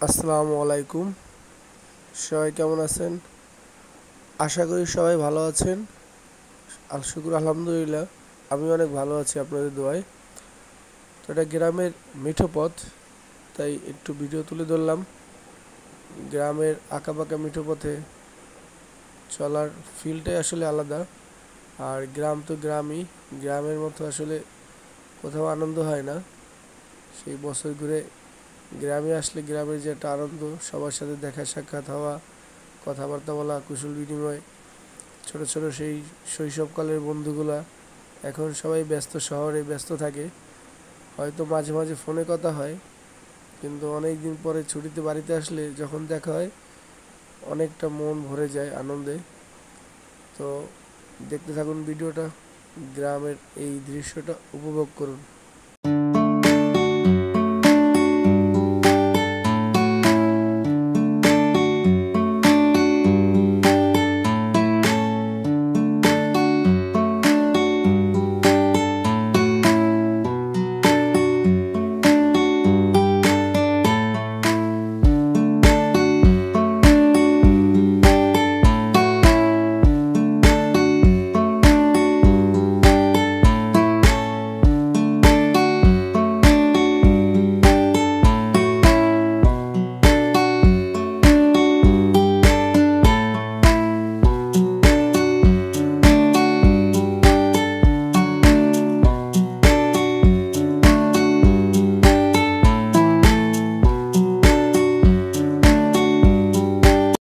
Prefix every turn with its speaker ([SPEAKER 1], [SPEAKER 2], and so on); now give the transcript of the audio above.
[SPEAKER 1] আসসালামু আলাইকুম। সবাই কেমন আছেন? আশা করি সবাই ভালো আছেন। শুকুর আলহামদুলিল্লাহ, আমি অনেক ভালো আছি আপনাদের দোয়ায়। তো এটা গ্রামের মিঠো পথ, তাই একটু ভিডিও তুলে ধরলাম। গ্রামের আঁকাবাঁকা মিঠো পথে চলার ফিলটাই আসলে আলাদা। আর গ্রাম তো গ্রামই, গ্রামের মতো আসলে কোথাও আনন্দ হয় না। সেই বছর ঘুরে গ্রামে আসলে গ্রামের যে একটা আনন্দ, সবার সাথে দেখা সাক্ষাৎ হওয়া, কথাবার্তা বলা, কুশল বিনিময়, ছোট ছোট সেই শৈশবকালের বন্ধুগুলা এখন সবাই ব্যস্ত, শহরে ব্যস্ত থাকে। হয়তো মাঝে মাঝে ফোনে কথা হয়, কিন্তু অনেক দিন পরে ছুটিতে বাড়িতে আসলে যখন দেখা হয় অনেকটা মন ভরে যায় আনন্দে। তো দেখতে থাকুন ভিডিওটা, গ্রামের এই দৃশ্যটা উপভোগ করুন।